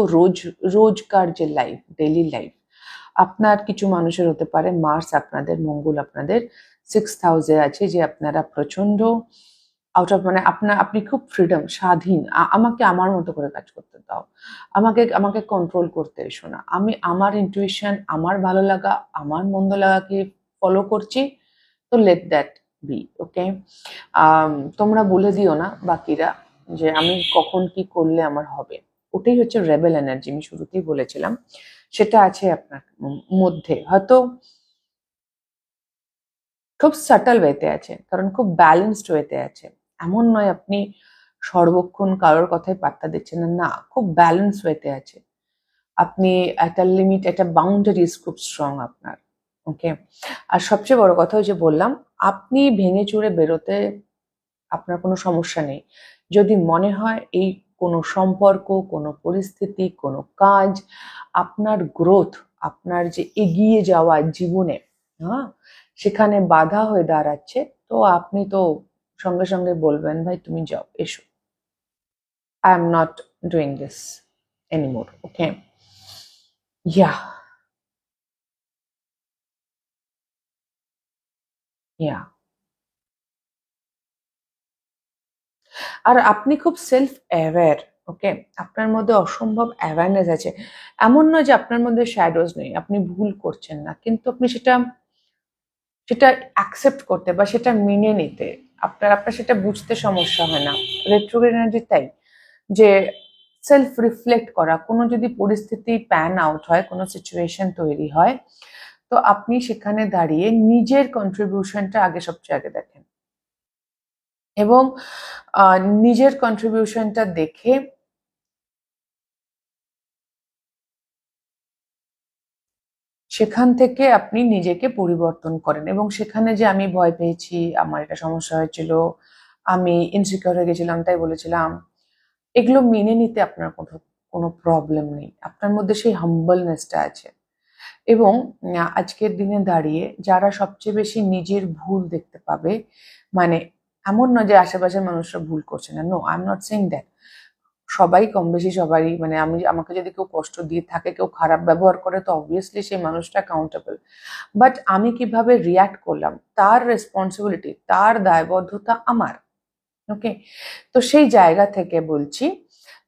Speaker 1: রোজকার যে লাইফ, ডেলি লাইফ, আপনার কিছু মানুষের হতে পারে মার্স আপনাদের, মঙ্গল আপনাদের 6th হাউসে আছে, যে আপনারা প্রচন্ড আউট অফ মানে আপনি খুব ফ্রিডম, স্বাধীন, আমাকে আমার মতো করে কাজ করতে দাও, আমাকে আমাকে কন্ট্রোল করতে এসো না, আমি আমার ইনটুইশন, আমার ভালো লাগা, আমার মন্দ লাগাকে ফলো করছি, তো লেট দ্যাট বি, ওকে। তোমরা বলে দিও না বাকিরা যে আমি কখন কি করলে আমার হবে, ওটাই হচ্ছে রেবেল এনার্জি, আমি শুরুতেই বলেছিলাম, সেটা আছে আপনার মধ্যে, হয়তো খুব সাটল ওয়েতে আছে, কারণ খুব ব্যালেন্সড ওয়েতে আছে, এমন নয় আপনি সর্বক্ষণ কারোর কথায় পাত্তা দিচ্ছেন না, না, খুব ব্যালেন্স ওয়েতে আছে, আপনি একটা লিমিট, একটা বাউন্ডারিজ খুব স্ট্রং আপনার, ওকে। আর সবচেয়ে বড় কথা ওই যে বললাম, আপনি ভেঙে চুরে বেরোতে আপনার কোনো সমস্যা নেই, যদি মনে হয় এই কোনো সম্পর্ক, কোনো পরিস্থিতি, কোনো কাজ আপনার গ্রোথ, আপনার যে এগিয়ে যাওয়া জীবনে, হ্যাঁ, সেখানে বাধা হয়ে দাঁড়াচ্ছে, তো আপনি তো সঙ্গে সঙ্গে বলবেন ভাই তুমি যাও, এসো, I am not doing this anymore, okay, yeah yeah. আর আপনি খুব সেলফ অ্যাওয়্যার, ওকে, আপনার মধ্যে অসম্ভব অ্যাওয়ারনেস আছে, এমন নয় যে আপনার মধ্যে শ্যাডোজ নেই, আপনি ভুল করছেন না, কিন্তু আপনি সেটা সেটা অ্যাকসেপ্ট করতে বা সেটা মেনে নিতে আপনার আপনার সেটা বুঝতে সমস্যা হয় না। রেট্রোগ্রেড এনার্জি তাই, যে সেলফ রিফ্লেক্ট করা, কোনো যদি পরিস্থিতি প্যান আউট হয়, কোনো সিচুয়েশন তৈরি হয়, তো আপনি সেখানে দাঁড়িয়ে নিজের কন্ট্রিবিউশনটা আগে সবচেয়ে আগে দেখেন, এবং নিজের কন্ট্রিবিউশনটা দেখে সেখান থেকে আপনি নিজেকে পরিবর্তন করেন, এবং সেখানে যে আমি ভয় পেয়েছি, আমার এটা সমস্যা হয়েছিল, আমি ইনসিকিউর হয়ে গেছিলাম তাই বলেছিলাম, এগুলো মেনে নিতে আপনার কোনো কোনো প্রবলেম নেই, আপনার মধ্যে সেই হাম্বলনেসটা আছে। এবং আজকের দিনে দাঁড়িয়ে যারা সবচেয়ে বেশি নিজের ভুল দেখতে পাবে, মানে এমন নয় যে আশেপাশের মানুষরা ভুল করছে না, no, I am not saying that, সবাই কম বেশি সবারই, মানে আমাকে যদি কেউ কষ্ট দিয়ে থাকে, কেউ খারাপ ব্যবহার করে, তো অবভিয়াসলি সেই মানুষটা অ্যাকাউন্টেবল, বাট আমি কিভাবে রিয়াক্ট করলাম তার রেসপন্সিবিলিটি, তার দায়বদ্ধতা আমার, ওকে। তো সেই জায়গা থেকে বলছি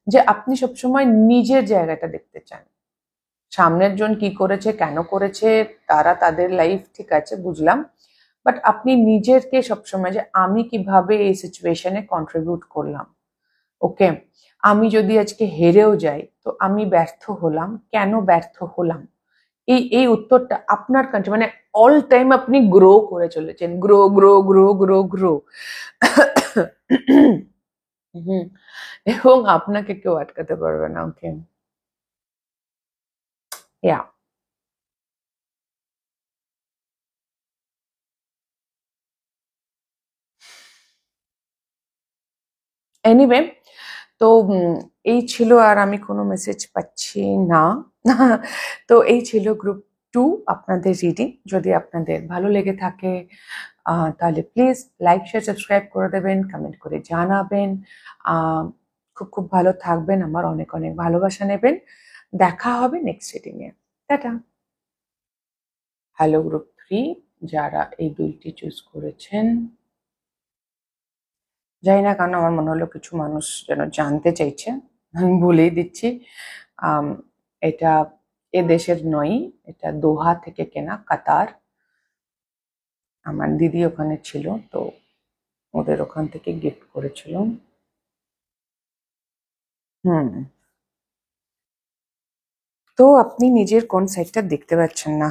Speaker 1: যে আপনি সবসময় নিজের জায়গাটা দেখতে চান, সামনের জন কি করেছে, কেন করেছে, তারা তাদের লাইফ, ঠিক আছে বুঝলাম, বাট আপনি নিজেরকে সবসময় যে আমি কিভাবে এই সিচুয়েশনে কন্ট্রিবিউট করলাম, ওকে, আমি যদি আজকে হেরেও যাই তো আমি ব্যর্থ হলাম, কেন ব্যর্থ হলাম, এই এই উত্তরটা আপনার কাছে, মানে অল টাইম আপনি গ্রো করে চলেছেন, grow grow grow grow grow, hmm, এবং আপনাকে কেউ আটকাতে পারবে না, ওকে, ইয়া। এনিওয়ে, তো এই ছিল, আর আমি কোনো মেসেজ পাচ্ছি না। তো এই ছিল গ্রুপ 2 আপনাদের রিডিং, যদি আপনাদের ভালো লেগে থাকে তাহলে প্লিজ লাইক শেয়ার সাবস্ক্রাইব করে দেবেন, কমেন্ট করে জানাবেন, খুব খুব ভালো থাকবেন, আমার অনেক অনেক ভালোবাসা নেবেন, দেখা হবে next reading a, tata. Hello group 3, যারা এই দুইটি চুজ করেছেন, জানি না কেন আমার মনে হলো কিছু মানুষ যেন জানতে চাইছে, আমি বলেই দিচ্ছি। আম, এটা এ দেশের নয়, এটা দোহা থেকে কেনা, কাতার। আমার দিদি ওখানে ছিল, তো ওদের ওখান থেকে গিফট করেছিলাম। হুম। তো আপনি নিজের কোন সাইডটা দেখতে পাচ্ছেন না?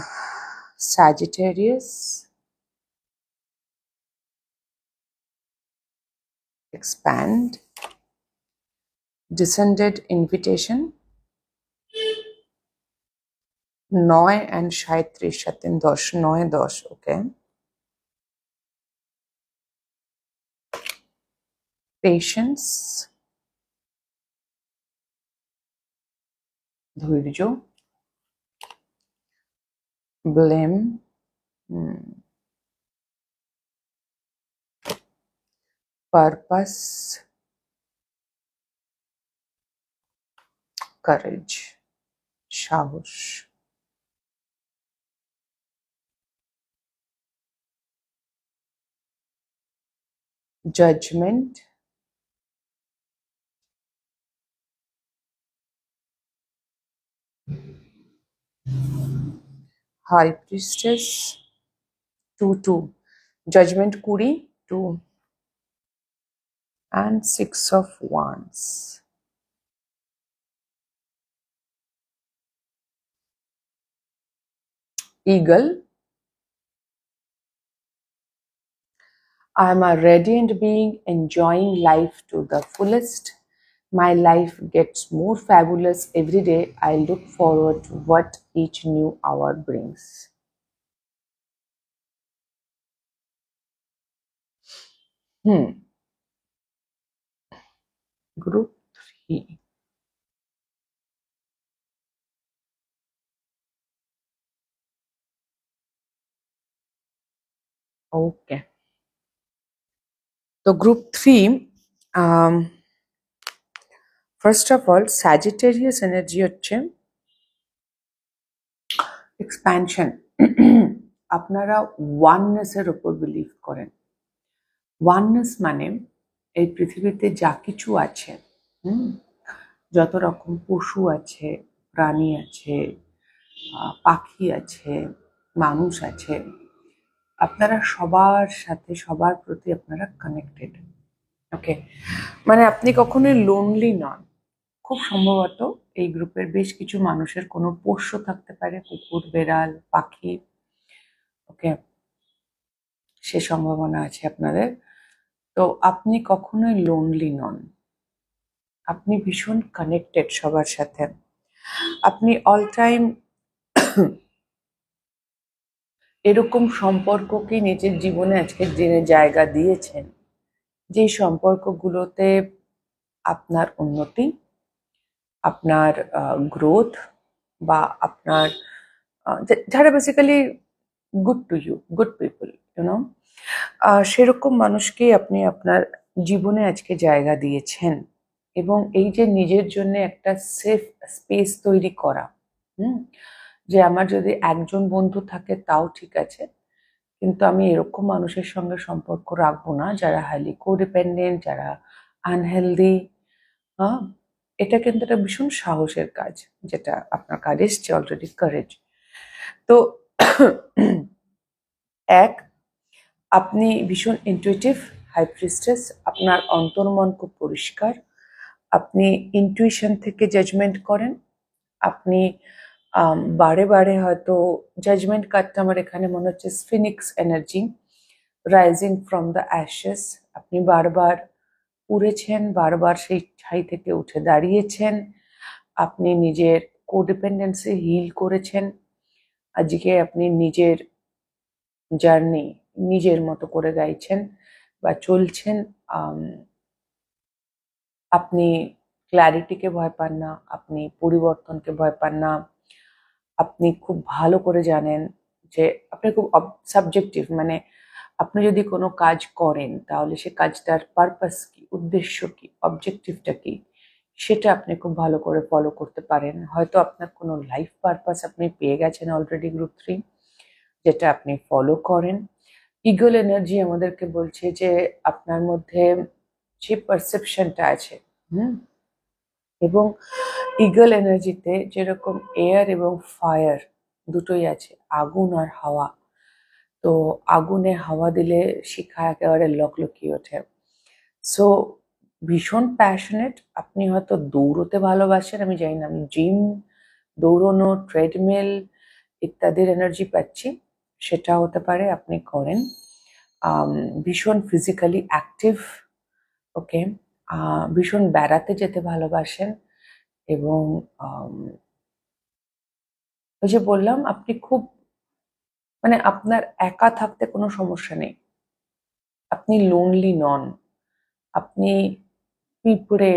Speaker 1: Sagittarius, expand, descended invitation, 9 and 37 সাথে 10, 9 10, ওকে। পেশেন্স, ধৈর্য, ব্লেম, পারপাস, কারেজ, সাহস, judgement, high priestess, 2 2, judgement 20, 2, and 6 of wands. Eagle, I am a radiant being enjoying life to the fullest. My life gets more fabulous every day. I look forward to what each new hour brings. Group 3. Okay. So group 3, first of all, Sagittarius energy হচ্ছে expansion. আপনারা oneness এর উপর believe করেন। Oneness মানে এই পৃথিবীতে যা কিছু আছে, যত রকম পশু আছে, প্রাণী আছে, পাখি আছে, মানুষ আছে, আপনারা সবার সাথে সবার প্রতি আপনারা কানেক্টেড। ওকে, মানে আপনি কখনোই লোনলি নন। খুব সম্ভবত এই গ্রুপের বেশ কিছু মানুষের কোনো পোষ্য থাকতে পারে, কুকুর, বেড়াল, পাখি। ওকে, সে সম্ভাবনা আছে আপনাদের। তো আপনি কখনোই লোনলি নন, আপনি ভীষণ কানেক্টেড সবার সাথে। আপনি অল টাইম এরকম সম্পর্ককে নিজের জীবনে আজকের দিনে জায়গা দিয়েছেন, যেই সম্পর্কগুলোতে আপনার উন্নতি, আপনার গ্রোথ, বা আপনার যারা basically good to you, good people, you know, সেরকম মানুষকেই আপনি আপনার জীবনে আজকে জায়গা দিয়েছেন। এবং এই যে নিজের জন্য একটা সেফ স্পেস তৈরি করা, যে আমার যদি একজন বন্ধু থাকে তাও ঠিক আছে, কিন্তু আমি এরকম মানুষের সঙ্গে সম্পর্ক রাখবো না যারা হাইলি কোডিপেন্ডেন্ট, যারা আনহেলদি। হ্যাঁ, এটা কিন্তু একটা ভীষণ সাহসের কাজ, যেটা আপনার কাজ এসছে অলরেডি, কারেজ। তো এক, আপনি ভীষণ ইনটুইটিভ, হাই প্রিস্টেস, আপনার অন্তর্মন খুব পরিষ্কার, আপনি ইনটুইশন থেকে জাজমেন্ট করেন, আপনি বারে বারে হয়তো জাজমেন্ট কার্ডটা আমার এখানে মনে হচ্ছে Phoenix energy, rising from the Ashes. আপনি বারবার উড়েছেন, বারবার সেই ছাই থেকে উঠে দাঁড়িয়েছেন, আপনি নিজের কোডিপেন্ডেন্সি হিল করেছেন, আজকে আপনি নিজের জার্নি নিজের মতো করে গাইছেন বা চলছেন। আপনি ক্ল্যারিটিকে ভয় পান না, আপনি পরিবর্তনকে ভয় পান না, আপনি খুব ভালো করে জানেন যে আপনি খুব সাবজেক্টিভ, মানে আপনি যদি কোনো কাজ করেন তাহলে সে কাজটার পারপাস কি, উদ্দেশ্য কি, অবজেক্টিভটা কি, সেটা আপনি খুব ভালো করে ফলো করতে পারেন। হয়তো আপনার কোনো লাইফ পারপাস আপনি পেয়ে গেছেন অলরেডি গ্রুপ 3, যেটা আপনি ফলো করেন। ইগল এনার্জি আমাদেরকে বলছে যে আপনার মধ্যে যে পারসেপশনটা আছে, এবং ইগল এনার্জিতে যেরকম এয়ার এবং ফায়ার দুটোই আছে, আগুন আর হাওয়া। তো আগুনে হাওয়া দিলে শিখা একেবারে লকলকিয়ে ওঠে। সো ভীষণ প্যাশনেট। আপনি হয়তো দৌড়তে ভালোবাসেন, আমি জানি না, আমি জিম, দৌড়নো, ট্রেডমিল ইত্যাদির এনার্জি পাচ্ছি, সেটা হতে পারে আপনি করেন। ভীষণ ফিজিক্যালি অ্যাক্টিভ, ওকে। ভীষণ বেড়াতে যেতে ভালোবাসেন, এবং ওই যে বললাম, আপনি খুব, মানে আপনার একা থাকতে কোনো সমস্যা নেই, আপনি লোনলি নন। আপনি পিঁপড়ে,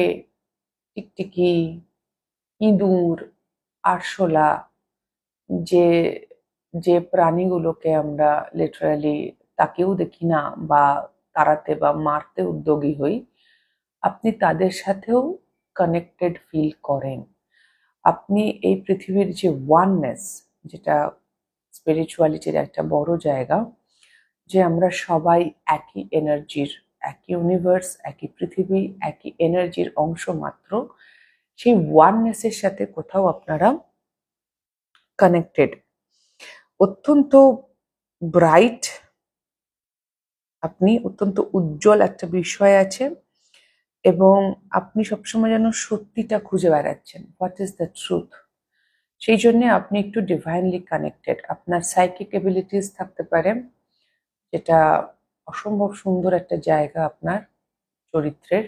Speaker 1: টিকটিকি, ইঁদুর, আরশোলা, যে যে প্রাণীগুলোকে আমরা লিটারালি তাকেও দেখি না বা তাড়াতে বা মারতে উদ্যোগী হই, আপনি তাদের সাথেও কানেক্টেড ফিল করেন। আপনি এই পৃথিবীর যে ওয়াননেস, যেটা স্পিরিচুয়ালিটির একটা বড় জায়গা, যে আমরা সবাই একই এনার্জির, একই ইউনিভার্স, একই পৃথিবী, একই এনার্জির অংশ মাত্র, সেই ওয়াননেসের সাথে কোথাও আপনারা কানেক্টেড। অত্যন্ত ব্রাইট, আপনি অত্যন্ত উজ্জ্বল একটা বিষয় আছে, এবং আপনি সবসময় যেন সত্যিটা খুঁজে বেড়াচ্ছেন, হোয়াট ইজ দ্য ট্রুথ। সেই জন্য আপনি একটু ডিভাইনলি কানেক্টেড। আপনার সাইকিক এবিলিটিস থাকতে পারে, যেটা অসম্ভব সুন্দর একটা জায়গা আপনার চরিত্রের।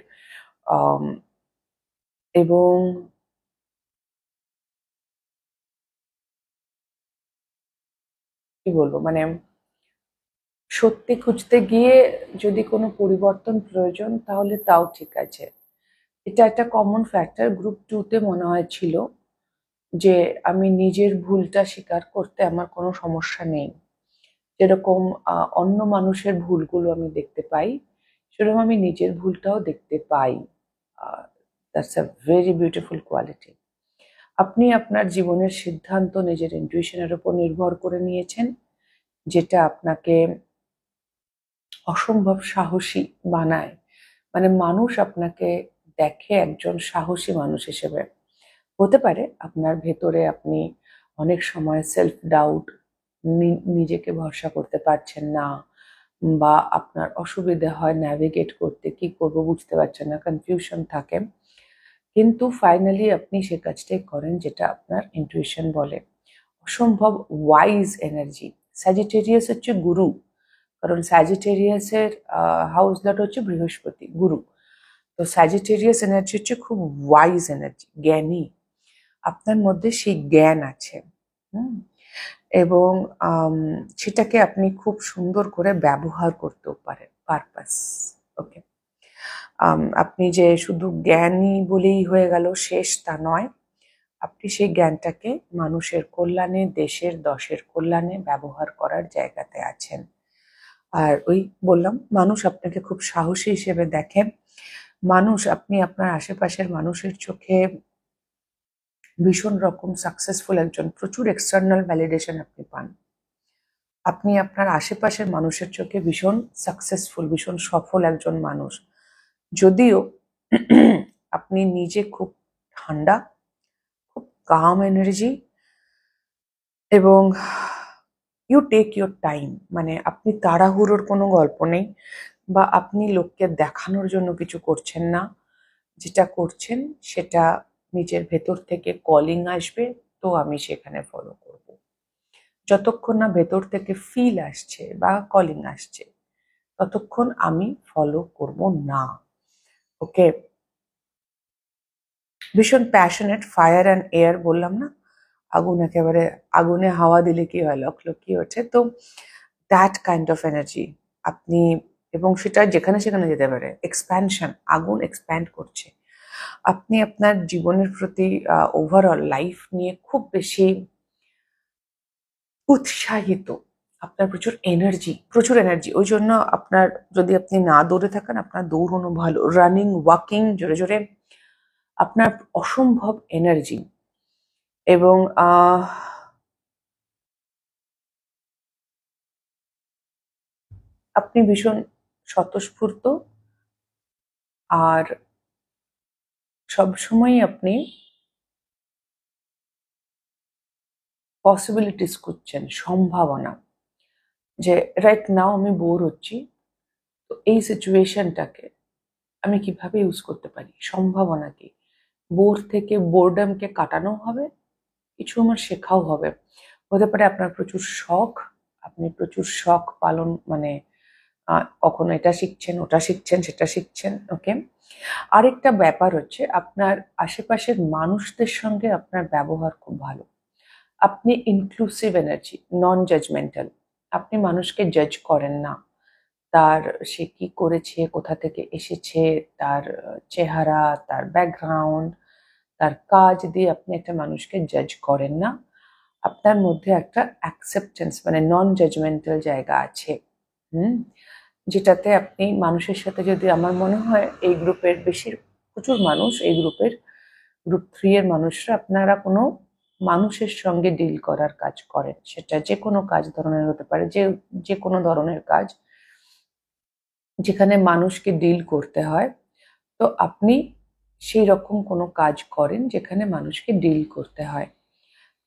Speaker 1: এবং কি বলবো, মানে সত্যি খুঁজতে গিয়ে যদি কোনো পরিবর্তন প্রয়োজন, তাহলে তাও ঠিক আছে। এটা একটা কমন ফ্যাক্টর গ্রুপ 2-তে মনে হয় ছিল, যে আমি নিজের ভুলটা স্বীকার করতে আমার কোনো সমস্যা নেই। যেরকম অন্য মানুষের ভুলগুলো আমি দেখতে পাই, সেরকম আমি নিজের ভুলটাও দেখতে পাই। That's a very beautiful quality. আপনি আপনার জীবনের সিদ্ধান্ত নিজের ইনটুইশনের উপর নির্ভর করে নিয়েছেন, যেটা আপনাকে অসম্ভব সাহসী বানায়। মানে মানুষ আপনাকে দেখে একজন সাহসী মানুষ হিসেবে। হতে পারে আপনার ভেতরে আপনি অনেক সময় সেলফ ডাউট, নিজেকে ভরসা করতে পারছেন না, বা আপনার অসুবিধে হয় ন্যাভিগেট করতে, কি করব বুঝতে পারছেন না, কনফিউশন থাকে। কিন্তু ফাইনালি আপনি সে কাজটাই করেন যেটা আপনার ইনটুইশন বলে। অসম্ভব ওয়াইজ এনার্জি। স্যাজিটেরিয়াস হচ্ছে গুরু, কারণ স্যাজিটেরিয়াসের হাউস লর্ড হচ্ছে বৃহস্পতি, গুরু। তো স্যাজিটেরিয়াস এনার্জি হচ্ছে খুব ওয়াইজ এনার্জি, জ্ঞানী। আপনার মধ্যে সেই জ্ঞান আছে, এবং সেটাকে আপনি খুব সুন্দর করে ব্যবহার করতেও পারেন, পারপাস, ওকে। আপনি যে শুধু জ্ঞানী বলেই হয়ে গেল শেষ, তা নয়। আপনি সেই জ্ঞানটাকে মানুষের কল্যাণে, দেশের দশের কল্যাণে ব্যবহার করার জায়গাতে আছেন। আর ওই বললাম, মানুষ আপনাকে খুব সাহসী হিসেবে দেখে। মানুষ, আপনি আপনার আশেপাশের মানুষের চোখে ভীষণ রকম সাকসেসফুল একজন, প্রচুর এক্সটার্নাল ভ্যালিডেশন আপনি পান। আপনি আপনার আশেপাশের মানুষের চোখে ভীষণ সাকসেসফুল, ভীষণ সফল একজন মানুষ। যদিও আপনি নিজে খুব ঠান্ডা, খুব কাম এনার্জি, এবং ইউ টেক ইউর টাইম। মানে আপনি তাড়াহুড়োর কোনো গল্প নেই, বা আপনি লোককে দেখানোর জন্য কিছু করছেন না। যেটা করছেন সেটা নিজের ভেতর থেকে কলিং আসবে, তো আমি সেখানে ফলো করব। যতক্ষণ না ভেতর থেকে ফিল আসছে বা কলিং আসছে, ততক্ষণ আমি ফলো করব না, ওকে। ভীষণ প্যাশনেট, ফায়ার অ্যান্ড এয়ার বললাম না, আগুন একেবারে, আগুনে হাওয়া দিলে কি হয়, লকলকিয়ে ওঠে। তো দ্যাট কাইন্ড অফ এনার্জি আপনি, এবং সেটা যেখানে সেখানে যেতে পারে, এক্সপ্যানশন, আগুন এক্সপ্যান্ড করছে। আপনি আপনার জীবনের প্রতি, ওভারঅল লাইফ নিয়ে খুব বেশি উৎসাহিত। আপনার প্রচুর এনার্জি, প্রচুর এনার্জি। ওই জন্য আপনার, যদি আপনি না দৌড়ে থাকেন, আপনার দৌড়ানো ভালো, রানিং, ওয়াকিং, জোরে জোরে, আপনার অসম্ভব এনার্জি। এবং আপনি ভীষণ স্বতঃস্ফূর্ত, আর সবসময় আপনি পসিবিলিটিস খুঁজছেন, সম্ভাবনা, যে রাইট নাও আমি বোর হচ্ছি, তো এই সিচুয়েশনটাকে আমি কিভাবে ইউজ করতে পারি, সম্ভাবনা কি, বোর থেকে বোরডমকে কাটানো হবে, কিছু আমার শেখাও হবে। হতে পারে আপনার প্রচুর শখ, আপনি প্রচুর শখ পালন মানে কখনো এটা শিখছেন, ওটা শিখছেন, সেটা শিখছেন। ওকে, আরেকটা ব্যাপার হচ্ছে আপনার আশেপাশের মানুষদের সঙ্গে আপনার ব্যবহার খুব ভালো। আপনি ইনক্লুসিভ এনার্জি, নন জাজমেন্টাল। আপনি মানুষকে জাজ করেন না, তার সে কি করেছে, কোথা থেকে এসেছে, তার চেহারা, তার ব্যাকগ্রাউন্ড, তার কাজ দিয়ে আপনি একটা মানুষকে জাজ করেন না। আপনার মধ্যে একটা অ্যাকসেপ্টেন্স মানে নন জাজমেন্টাল জায়গা আছে। যেটাতে আপনি মানুষের সাথে, যদি আমার মনে হয় এই গ্রুপের প্রচুর মানুষ, এই গ্রুপ 3 এর মানুষরা, আপনারা কোনো মানুষের সঙ্গে ডিল করার কাজ করেন, সেটা যে কোনো কাজ ধরনের হতে পারে, যে কোনো ধরনের কাজ যেখানে মানুষকে ডিল করতে হয়, তো আপনি সেই রকম কোনো কাজ করেন যেখানে মানুষকে ডিল করতে হয়,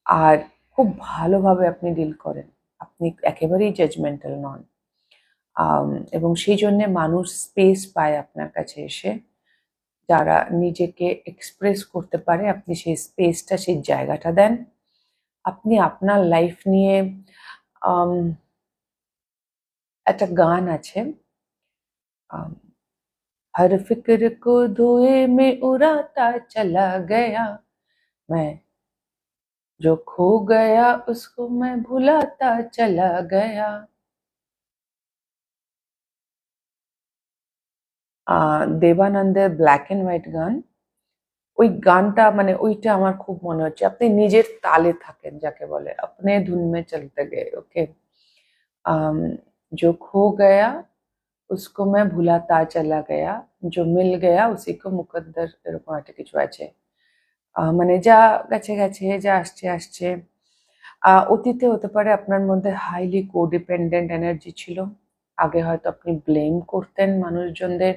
Speaker 1: আর খুব ভালোভাবে আপনি ডিল করেন। আপনি একেবারেই জাজমেন্টাল নন, এবং সেই জন্যে মানুষ স্পেস পায় আপনার কাছে এসে, যারা নিজেকে এক্সপ্রেস করতে পারে, আপনি সেই স্পেসটা, সেই জায়গাটা দেন। আপনি আপনার লাইফ নিয়ে একটা গান আছে, हर फिक्र को धुएं में उड़ाता चला गया, मैं जो खो गया उसको मैं भुलाता चला गया। দেবানন্দের ব্ল্যাক এন্ড হোয়াইট গান। ওই গানটা মানে ওইটা আমার খুব মনে হচ্ছে, আপনি নিজের তালে থাকেন, যাকে বলে আপনি ধুন মে চলতে গে। ওকে, जो खो गया उसको मैं भुलाता चला गया, जो मिल गया उसी को मुकद्दर, এরকম একটা কিছু আছে। মানে যা গেছে গেছে, যা আসছে আসছে। অতীতে হতে পারে আপনার মধ্যে হাইলি কোডিপেন্ডেন্ট এনার্জি ছিল, আগে হয়তো আপনি ব্লেম করতেন মানুষজনদের,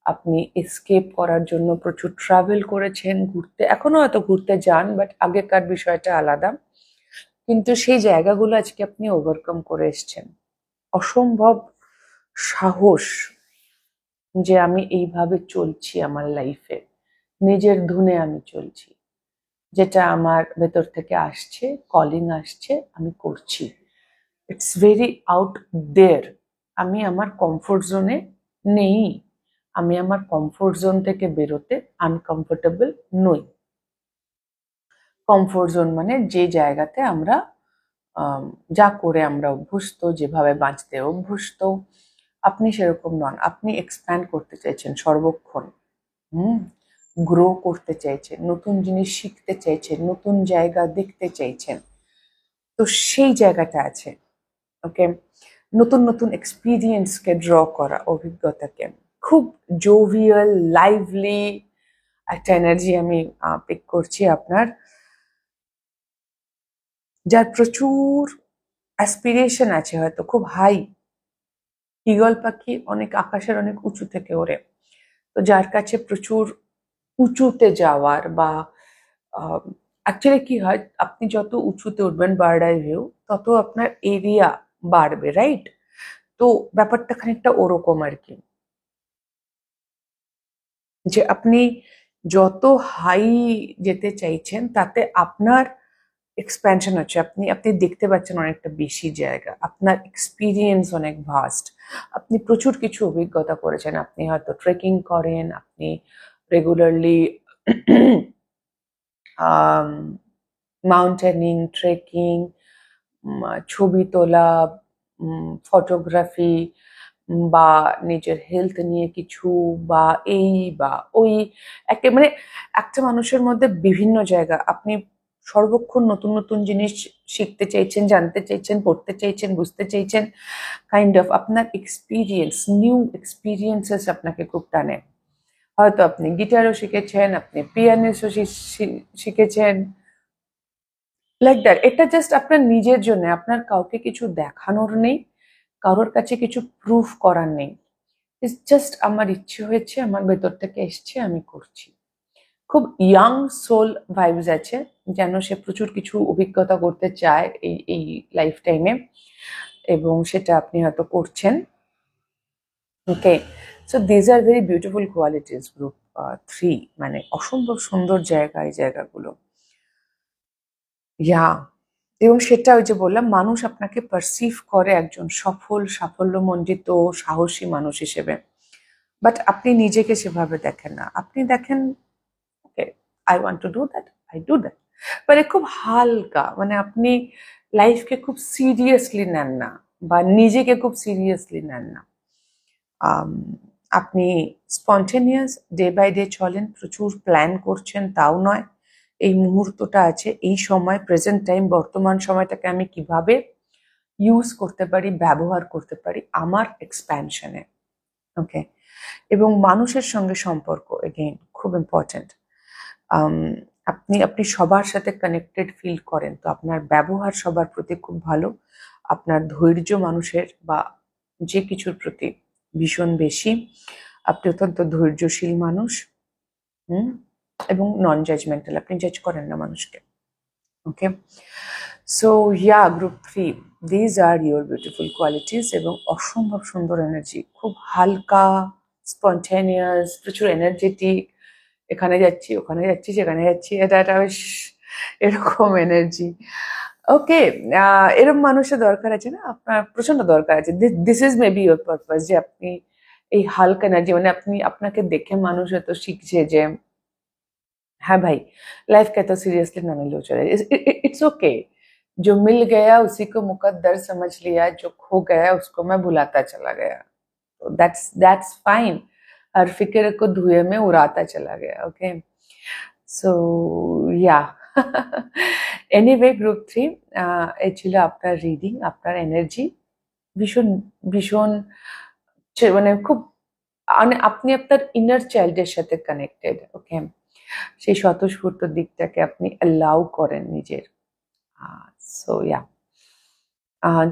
Speaker 1: আপনি এসকেপ করার জন্য প্রচুর ট্রাভেল করেছেন, ঘুরতে, এখনো হয়তো ঘুরতে যান, বাট আগেকার বিষয়টা আলাদা। কিন্তু সেই জায়গাগুলো আজকে আপনি ওভারকাম করে এসছেন। অসম্ভব সাহস যে আমি এইভাবে চলছি আমার লাইফে, নিজের ধুনে আমি চলছি, যেটা আমার ভেতর থেকে আসছে, কলিং আসছে, আমি করছি। It's very out there. আমি আমার কমফোর্ট জোনে নেই, আমি আমার কমফোর্ট জোন থেকে বেরোতে আনকমফোর্টেবল নই। কমফোর্ট জোন মানে যে জায়গাতে আমরা যা করে আমরা অভ্যস্ত, যেভাবে বাঁচতে অভ্যস্ত, আপনি সেরকম নন। আপনি এক্সপ্যান্ড করতে চাইছেন সর্বক্ষণ, গ্রো করতে চাইছেন, নতুন জিনিস শিখতে চাইছেন, নতুন জায়গা দেখতে চাইছেন, তো সেই জায়গাটা আছে। ওকে, নতুন নতুন এক্সপিরিয়েন্সকে ড্র করা, অভিজ্ঞতাকে, খুব জোভিয়াল, লাইভলি একটা এনার্জি আমি পিক করছি আপনার, যার প্রচুর অ্যাসপিরেশন আছে, হয়তো খুব হাই। ঈগল পাখি অনেক আকাশের অনেক উঁচু থেকে ওড়ে, তো যার কাছে প্রচুর উঁচুতে যাওয়ার বা অ্যাকচুয়ালি কি হয়, আপনি যত উঁচুতে উঠবেন বার্ড আই ভিউ, তত আপনার এরিয়া বাড়বে, রাইট? তো ব্যাপারটা খানিকটা ওরকম আর কি, যে আপনি যত হাই যেতে চাইছেন তাতে আপনার এক্সপ্যানশন হচ্ছে, আপনি আপনি দেখতে পাচ্ছেন অনেকটা বেশি জায়গা, আপনার এক্সপিরিয়েন্স অনেক ভাস্ট, আপনি প্রচুর কিছু অভিজ্ঞতা করেছেন, আপনি হয়তো ট্রেকিং করেন, আপনি রেগুলারলি মাউন্টেনিং, ট্রেকিং, ছবি তোলা, ফটোগ্রাফি, বা নিজের হেলথ নিয়ে কিছু, বা এই বা ওই, মানে একটা মানুষের মধ্যে বিভিন্ন জায়গা, আপনি সর্বক্ষণ নতুন নতুন জিনিস শিখতে চাইছেন, জানতে চাইছেন, পড়তে চাইছেন, বুঝতে চাইছেন, কাইন্ড অফ আপনার এক্সপিরিয়েন্স, নিউ এক্সপিরিয়েন্সেস আপনাকে খুব টানে। হয়তো আপনি গিটারও শিখেছেন, আপনি পিয়ানোও শিখেছেন, লাইক দ্যাট। এটা জাস্ট আপনার নিজের জন্য, আপনার কাউকে কিছু দেখানোর নেই, কারোর কাছে কিছু প্রুফ করার নেই, ইটস জাস্ট আমার ইচ্ছে হয়েছে, আমার ভেতর থেকে এসছে, আমি করছি। খুব ইয়াং সোল ভাইবস আছে, যেন সে প্রচুর কিছু অভিজ্ঞতা করতে চায় এই লাইফ টাইমে, এবং সেটা আপনি হয়তো করছেন। Okay, so these are very beautiful qualities group 3, মানে অসম্ভব সুন্দর জায়গা এই জায়গাগুলো। ইয়া, এবং সেটা ওই যে বললাম, মানুষ আপনাকে পারসিভ করে একজন সফল, সাফল্যমণ্ডিত, সাহসী মানুষ হিসেবে, বাট আপনি নিজেকে সেভাবে দেখেন না। আপনি দেখেন, okay, I want to do that, I do that, মানে খুব হালকা, মানে আপনি লাইফকে খুব সিরিয়াসলি নেন না, বা নিজেকে খুব সিরিয়াসলি নেন না। আপনি স্পন্টেনিয়াস, ডে বাই ডে চলেন, প্রচুর প্ল্যান করছেন তাও নয়। এই মুহূর্তটা আছে, এই সময়, প্রেজেন্ট টাইম, বর্তমান সময়টাকে আমি কিভাবে ইউজ করতে পারি, ব্যবহার করতে পারি আমার এক্সপ্যানশনে। ওকে, এবং মানুষের সঙ্গে সম্পর্ক এগেইন খুব ইম্পর্টেন্ট। আপনি সবার সাথে কানেক্টেড ফিল করেন, তো আপনার ব্যবহার সবার প্রতি খুব ভালো, আপনার ধৈর্য মানুষের বা যে কিছুর প্রতি ভীষণ বেশি, আপনি অত্যন্ত ধৈর্যশীল মানুষ, এবং নন জাজমেন্টাল, আপনি জাজ করেন না মানুষকে। Okay, so yeah, group 3, these are your beautiful qualities, এবং অসম্ভব সুন্দর এনার্জি, খুব হালকা, স্পন্টেনিয়াস, প্রচুর এনার্জেটিক, এখানে যাচ্ছি, ওখানে যাচ্ছি, সেখানে যাচ্ছি, এটা বেশ এরকম এনার্জি। ওকে, এরকম মানুষের দরকার আছে না, আপনার প্রচন্ড দরকার আছে। This is maybe your purpose, যে আপনি এই হালকা এনার্জি, মানে আপনাকে দেখে মানুষ হয়তো শিখছে যে हाँ भाई, लाइफ का तो सीरियसली ना लो चले, इट्स ओके। जो मिल गया उसी को मुकद्दर समझ लिया, जो खो गया उसको मैं भुलाता चला गया, तो दैट्स फाइन। हर फिक्र को धुएं में उड़ाता चला गया। ओके, सो या, এনিওয়ে গ্রুপ 3, এই ছিল আপনার রিডিং, আপনার এনার্জি ভীষণ ভীষণ মানে খুব, মানে আপনি আপনার ইনার চাইল্ডের সাথে কানেক্টেড। ওকে, সেই স্বতঃস্ফূর্ত দিকটাকে আপনি অ্যালাউ করেন নিজের। সো ইয়া,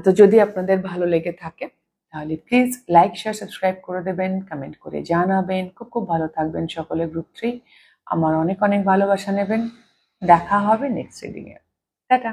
Speaker 1: তো যদি আপনাদের ভালো লেগে থাকে তাহলে প্লিজ লাইক, শেয়ার, সাবস্ক্রাইব করে দেবেন, কমেন্ট করে জানাবেন। খুব খুব ভালো থাকবেন সকলে গ্রুপ 3, আমার অনেক অনেক ভালোবাসা নেবেন। দেখা হবে নেক্সট রিডিং এ। টাটা।